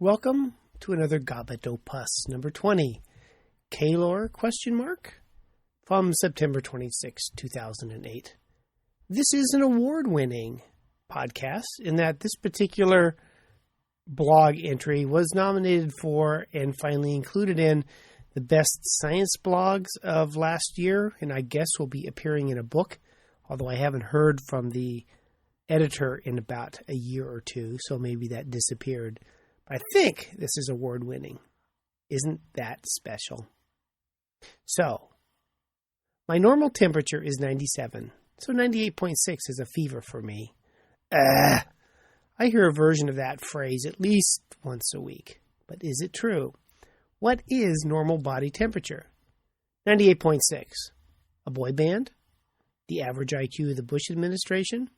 Welcome to another Gobbet Opus, number 20, Kalor, ? From September 26, 2008. This is an award-winning podcast in that this particular blog entry was nominated for and finally included in the best science blogs of last year, and I guess will be appearing in a book, although I haven't heard from the editor in about a year or two, so maybe that disappeared. I think this is award-winning. Isn't that special? So, my normal temperature is 97, so 98.6 is a fever for me. I hear a version of that phrase at least once a week. But is it true? What is normal body temperature? 98.6. A boy band? The average IQ of the Bush administration?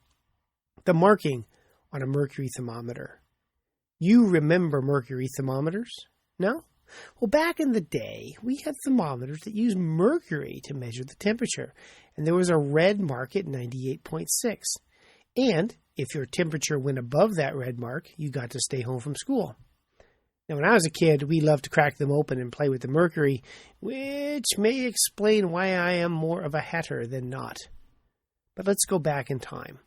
The marking on a mercury thermometer? You remember mercury thermometers? No? Well, back in the day, we had thermometers that used mercury to measure the temperature, and there was a red mark at 98.6. And if your temperature went above that red mark, you got to stay home from school. Now, when I was a kid, we loved to crack them open and play with the mercury, which may explain why I am more of a hatter than not. But let's go back in time.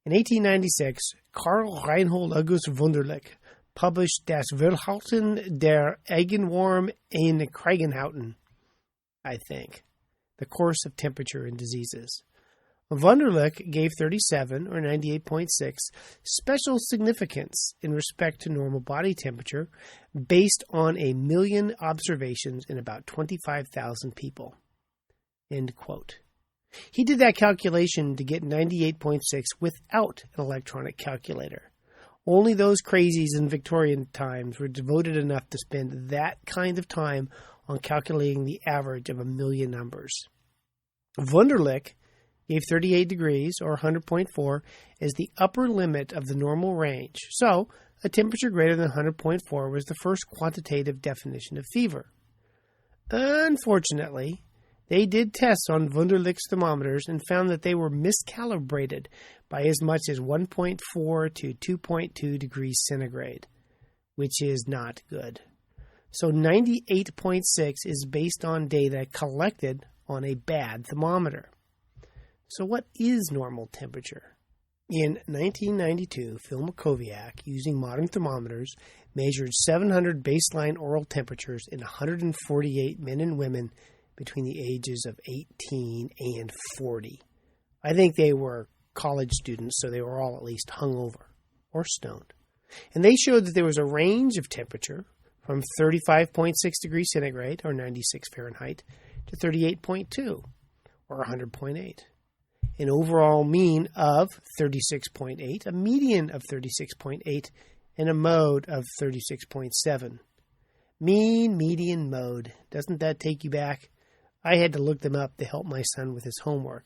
In 1896, Karl Reinhold August Wunderlich published Das Verhalten der Eigenwurm in Kragenhauten, I think, the course of temperature and diseases. Wunderlich gave 37, or 98.6, special significance in respect to normal body temperature based on 1 million observations in about 25,000 people. End quote. He did that calculation to get 98.6 without an electronic calculator. Only those crazies in Victorian times were devoted enough to spend that kind of time on calculating the average of 1 million numbers. Wunderlich gave 38 degrees, or 100.4, as the upper limit of the normal range. So, a temperature greater than 100.4 was the first quantitative definition of fever. Unfortunately, they did tests on Wunderlich's thermometers and found that they were miscalibrated by as much as 1.4 to 2.2 degrees centigrade, which is not good. So 98.6 is based on data collected on a bad thermometer. So what is normal temperature? In 1992, Phil Makoviak, using modern thermometers, measured 700 baseline oral temperatures in 148 men and women between the ages of 18 and 40. I think they were college students, so they were all at least hungover or stoned. And they showed that there was a range of temperature from 35.6 degrees centigrade, or 96 Fahrenheit, to 38.2, or 100.8. An overall mean of 36.8, a median of 36.8, and a mode of 36.7. Mean, median, mode. Doesn't that take you back? I had to look them up to help my son with his homework.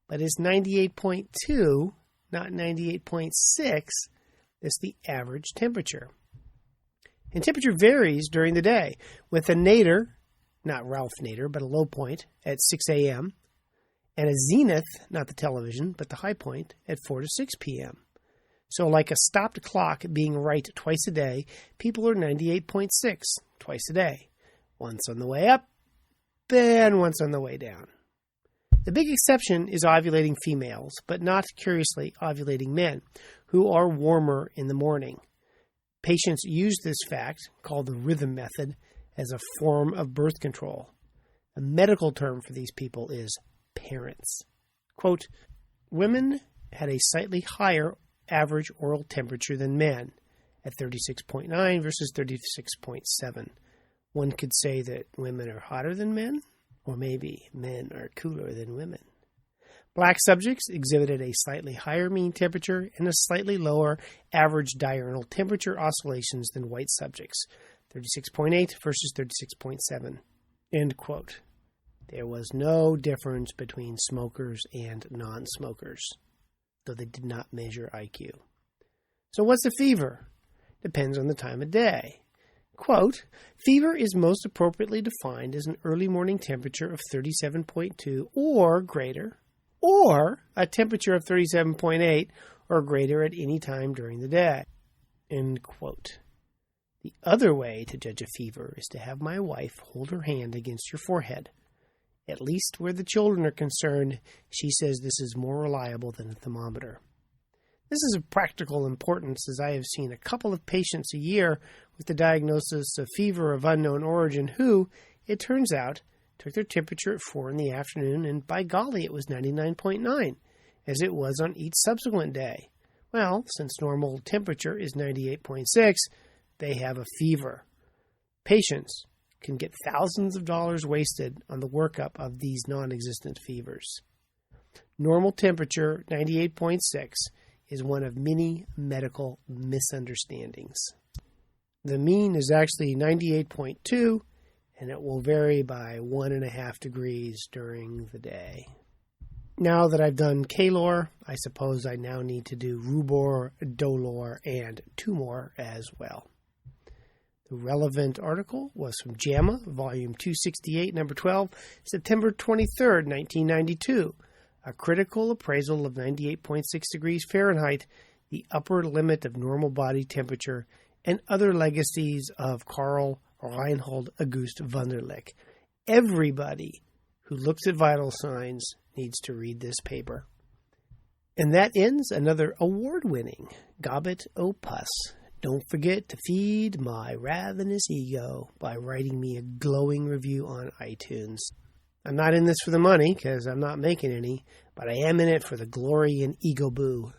But it's 98.2, not 98.6, that's the average temperature. And temperature varies during the day, with a nadir, not Ralph Nader, but a low point at 6 a.m., and a zenith, not the television, but the high point, at 4 to 6 p.m. So like a stopped clock being right twice a day, people are 98.6 twice a day. Once on the way up, and once on the way down. The big exception is ovulating females, but not, curiously, ovulating men, who are warmer in the morning. Patients use this fact, called the rhythm method, as a form of birth control. A medical term for these people is parents. Quote, women had a slightly higher average oral temperature than men, at 36.9 versus 36.7. One could say that women are hotter than men, or maybe men are cooler than women. Black subjects exhibited a slightly higher mean temperature and a slightly lower average diurnal temperature oscillations than white subjects, 36.8 versus 36.7. End quote. There was no difference between smokers and non-smokers, though they did not measure IQ. So what's a fever? Depends on the time of day. Quote, fever is most appropriately defined as an early morning temperature of 37.2 or greater, or a temperature of 37.8 or greater at any time during the day. End quote. The other way to judge a fever is to have my wife hold her hand against your forehead. At least where the children are concerned, she says this is more reliable than a thermometer. This is of practical importance, as I have seen a couple of patients a year with the diagnosis of fever of unknown origin who, it turns out, took their temperature at 4 in the afternoon, and by golly, it was 99.9, as it was on each subsequent day. Well, since normal temperature is 98.6, they have a fever. Patients can get thousands of dollars wasted on the workup of these non-existent fevers. Normal temperature, 98.6, is one of many medical misunderstandings. The mean is actually 98.2, and it will vary by 1.5 degrees during the day. Now that I've done Calor, I suppose I now need to do Rubor, Dolor, and Tumor as well. The relevant article was from JAMA, Volume 268, Number 12, September 23, 1992. A critical appraisal of 98.6 degrees Fahrenheit, the upper limit of normal body temperature, and other legacies of Karl Reinhold August Wunderlich. Everybody who looks at vital signs needs to read this paper. And that ends another award-winning Gobbet Opus. Don't forget to feed my ravenous ego by writing me a glowing review on iTunes. I'm not in this for the money, because I'm not making any, but I am in it for the glory and ego boo.